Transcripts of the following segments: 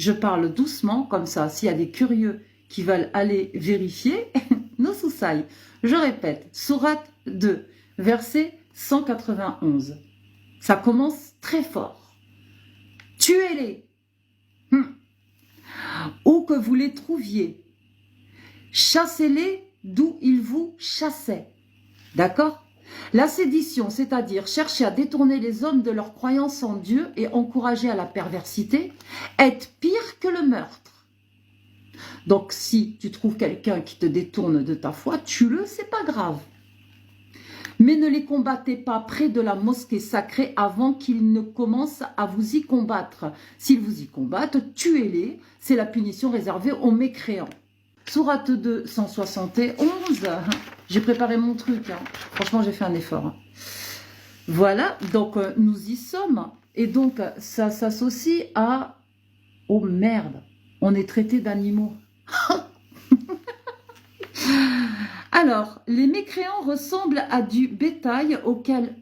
je parle doucement, comme ça, s'il y a des curieux qui veulent aller vérifier, nos soussailles. Je répète, sourate 2, verset 191. Ça commence très fort. Tuez-les, où que vous les trouviez. Chassez-les d'où ils vous chassaient. D'accord? La sédition, c'est-à-dire chercher à détourner les hommes de leur croyance en Dieu et encourager à la perversité, est pire que le meurtre. Donc si tu trouves quelqu'un qui te détourne de ta foi, tue-le, c'est pas grave. Mais ne les combattez pas près de la mosquée sacrée avant qu'ils ne commencent à vous y combattre. S'ils vous y combattent, tuez-les, c'est la punition réservée aux mécréants. Sourate 2, 171, j'ai préparé mon truc, hein. Franchement j'ai fait un effort. Hein. Voilà, donc nous y sommes, et donc ça s'associe à... Oh merde, on est traité d'animaux. Alors, les mécréants ressemblent à du bétail auquel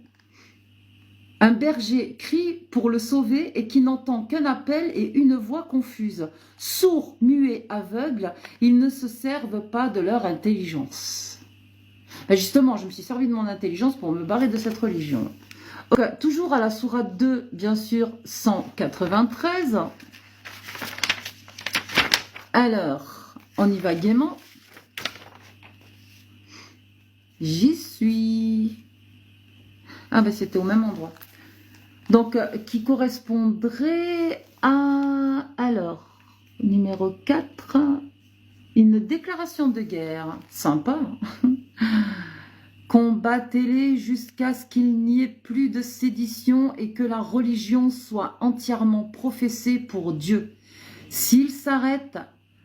un berger crie pour le sauver et qui n'entend qu'un appel et une voix confuse. Sourds, muets, aveugles, ils ne se servent pas de leur intelligence. Ben justement, je me suis servi de mon intelligence pour me barrer de cette religion. Okay, toujours à la sourate 2, bien sûr, 193. Alors, on y va gaiement. J'y suis. Ah ben c'était au même endroit. Donc, qui correspondrait à... Alors, numéro 4, une déclaration de guerre. Sympa. Combattez-les jusqu'à ce qu'il n'y ait plus de sédition et que la religion soit entièrement professée pour Dieu. S'ils s'arrêtent,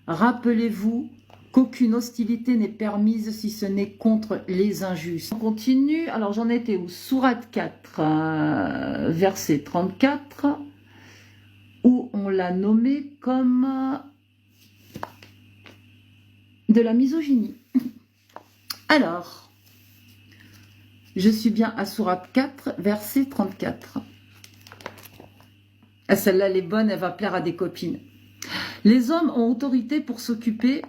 rappelez-vous qu'aucune hostilité n'est permise si ce n'est contre les injustes. On continue, alors j'en étais où? Sourate 4, verset 34, où on l'a nommé comme de la misogynie. Alors, je suis bien à Sourate 4, verset 34. Ah, celle-là, elle est bonne, elle va plaire à des copines. Les hommes ont autorité pour s'occuper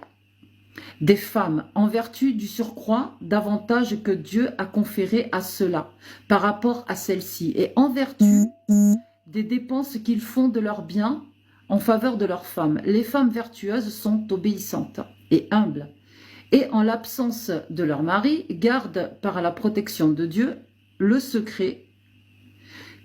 des femmes, en vertu du surcroît d'avantages que Dieu a conféré à ceux-là, par rapport à celles-ci, et en vertu des dépenses qu'ils font de leurs biens en faveur de leurs femmes. Les femmes vertueuses sont obéissantes et humbles, et en l'absence de leur mari, gardent par la protection de Dieu le secret.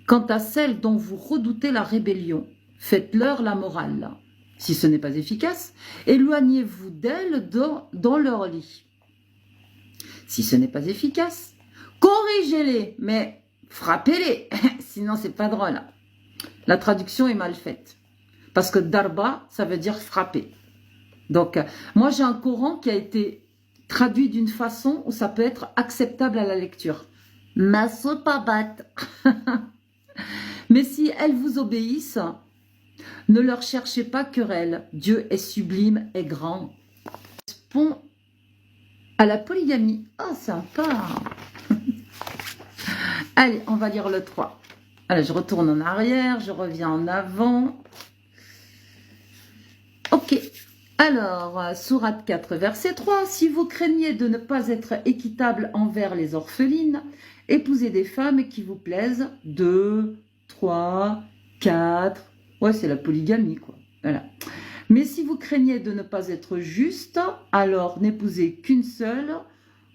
Quant à celles dont vous redoutez la rébellion, faites-leur la morale. Si ce n'est pas efficace, éloignez-vous d'elles dans leur lit. Si ce n'est pas efficace, corrigez-les, mais frappez-les, sinon c'est pas drôle. La traduction est mal faite, parce que darba, ça veut dire frapper. Donc, moi j'ai un Coran qui a été traduit d'une façon où ça peut être acceptable à la lecture. Masopabat. Mais si elles vous obéissent, ne leur cherchez pas querelle. Dieu est sublime et grand. Correspond à la polygamie. Oh, sympa. Allez, on va lire le 3. Allez, je retourne en arrière, je reviens en avant. Ok. Alors, sourate 4, verset 3. Si vous craignez de ne pas être équitable envers les orphelines, épousez des femmes qui vous plaisent. 2, 3, 4. Ouais, c'est la polygamie, quoi. Voilà. Mais si vous craignez de ne pas être juste, alors n'épousez qu'une seule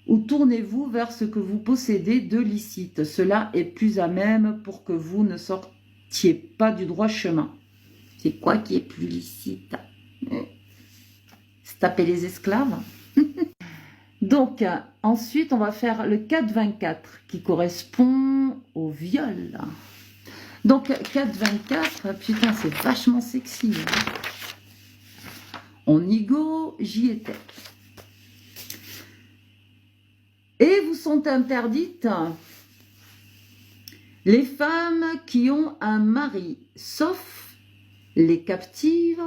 ou tournez-vous vers ce que vous possédez de licite. Cela est plus à même pour que vous ne sortiez pas du droit chemin. C'est quoi qui est plus licite? C'est taper les esclaves. Donc, ensuite, on va faire le 4-24 qui correspond au viol. Donc, 4-24, putain, c'est vachement sexy. On y go, j'y étais. Et vous sont interdites les femmes qui ont un mari, sauf les captives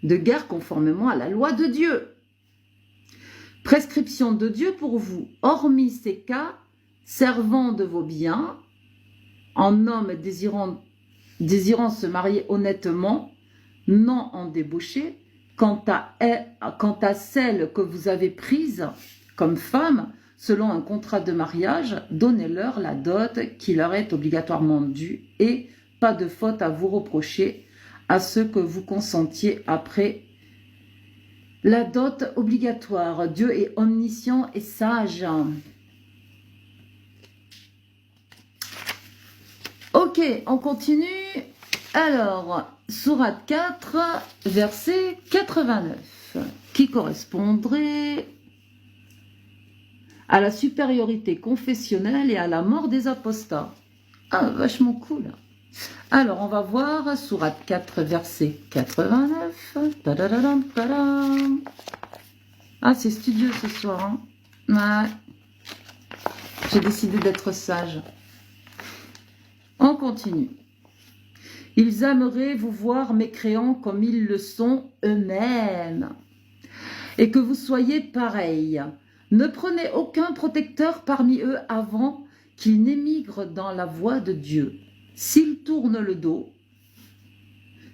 de guerre conformément à la loi de Dieu. Prescription de Dieu pour vous, hormis ces cas, servant de vos biens, en homme désirant se marier honnêtement, non en débauché. Quant à celles que vous avez prises comme femmes, selon un contrat de mariage, donnez-leur la dot qui leur est obligatoirement due et pas de faute à vous reprocher à ce que vous consentiez après la dot obligatoire. Dieu est omniscient et sage. Ok, on continue. Alors, sourate 4, verset 89, qui correspondrait à la supériorité confessionnelle et à la mort des apostats. Ah, vachement cool. Alors, on va voir sourate 4, verset 89. Tadadadam, tadam. Ah, c'est studieux ce soir. Hein, ouais. J'ai décidé d'être sage. On continue. Ils aimeraient vous voir mécréants comme ils le sont eux-mêmes, et que vous soyez pareils. Ne prenez aucun protecteur parmi eux avant qu'ils n'émigrent dans la voie de Dieu. S'ils tournent le dos,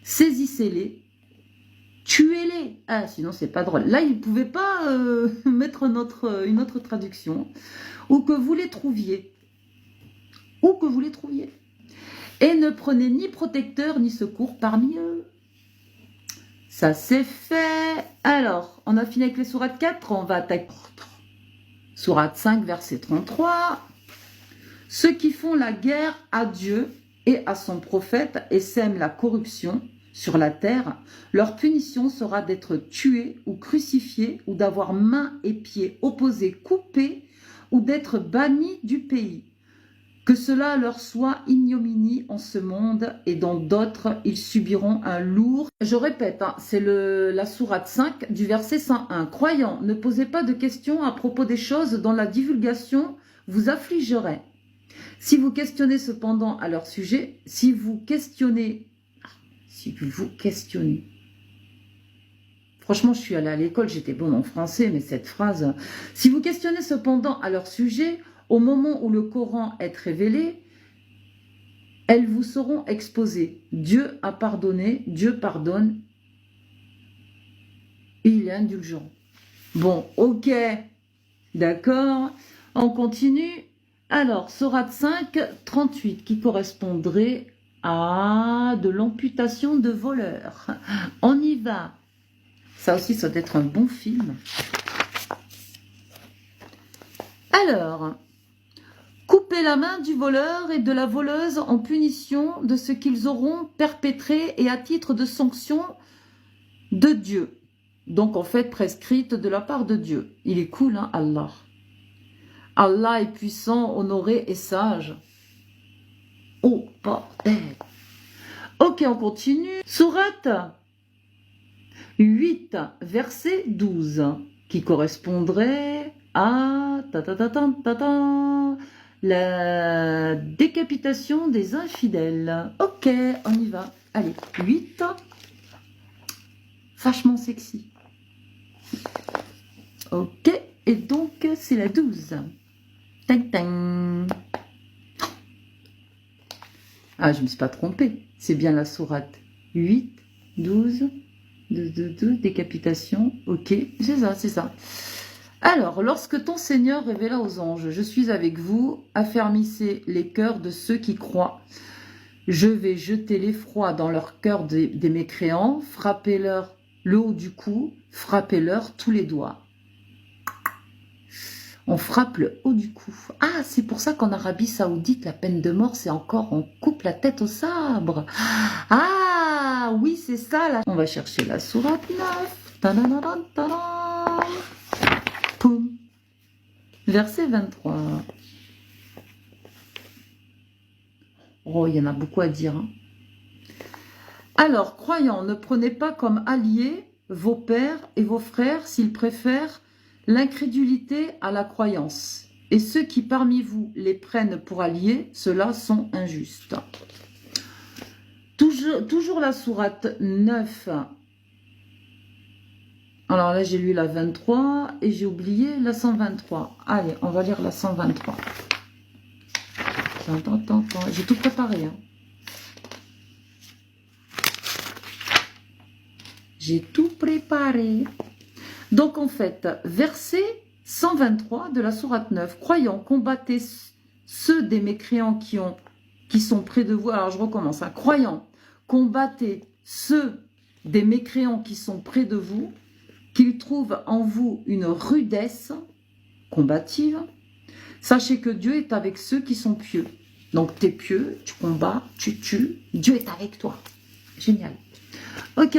saisissez-les, tuez-les. Ah, sinon c'est pas drôle. Là, ils ne pouvaient pas mettre une autre traduction. Ou que vous les trouviez. Ou que vous les trouviez. Et ne prenez ni protecteur ni secours parmi eux. Ça c'est fait. Alors, on a fini avec les sourates 4, on va attaquer sourate 5, verset 33. Ceux qui font la guerre à Dieu et à son prophète et sèment la corruption sur la terre, leur punition sera d'être tués ou crucifiés ou d'avoir mains et pieds opposés coupés ou d'être bannis du pays. Que cela leur soit ignominie en ce monde et dans d'autres, ils subiront un lourd. Je répète, hein, c'est la sourate 5 du verset 101. Croyants, ne posez pas de questions à propos des choses dont la divulgation vous affligerait. Si vous questionnez cependant à leur sujet, si vous questionnez, franchement, je suis allée à l'école, j'étais bonne en français, mais cette phrase, si vous questionnez cependant à leur sujet, au moment où le Coran est révélé, elles vous seront exposées. Dieu a pardonné, Dieu pardonne, et il est indulgent. Bon, ok, d'accord, on continue. Alors, sourate 5, 38, qui correspondrait à de l'amputation de voleurs. On y va. Ça aussi, ça doit être un bon film. Alors, coupez la main du voleur et de la voleuse en punition de ce qu'ils auront perpétré et à titre de sanction de Dieu. Donc, en fait, prescrite de la part de Dieu. Il est cool, hein, Allah. Allah est puissant, honoré et sage. Oh, bordel. Ok, on continue. Sourate 8, verset 12, qui correspondrait à la décapitation des infidèles. Ok, on y va. Allez, 8. Vachement sexy. Ok, et donc c'est la 12. Tang tang. Ah, je ne me suis pas trompée. C'est bien la sourate 8, 12, 2, décapitation. Ok, c'est ça, c'est ça. Alors, lorsque ton Seigneur révéla aux anges, je suis avec vous, affermissez les cœurs de ceux qui croient. Je vais jeter l'effroi dans leur cœur des mécréants, frappez-leur le haut du cou, frappez-leur tous les doigts. On frappe le haut du cou. Ah, c'est pour ça qu'en Arabie Saoudite, la peine de mort, c'est encore on coupe la tête au sabre. Ah, oui, c'est ça. Là. On va chercher la sourate 9. Tadadadam, tadam. Poum. Verset 23. Oh, il y en a beaucoup à dire. Hein. Alors, croyants, ne prenez pas comme alliés vos pères et vos frères s'ils préfèrent l'incrédulité à la croyance. Et ceux qui parmi vous les prennent pour alliés, ceux-là sont injustes. Toujours la sourate 9. Alors là, j'ai lu la 23 et j'ai oublié la 123. Allez, on va lire la 123. J'ai tout préparé. Hein. J'ai tout préparé. Donc en fait, verset 123 de la sourate 9. Croyants, combattez ceux des mécréants qui sont près de vous. Alors je recommence. Hein. Croyants, combattez ceux des mécréants qui sont près de vous, qu'ils trouvent en vous une rudesse combative. Sachez que Dieu est avec ceux qui sont pieux. Donc tu es pieux, tu combats, tu tues, Dieu est avec toi. Génial. Ok.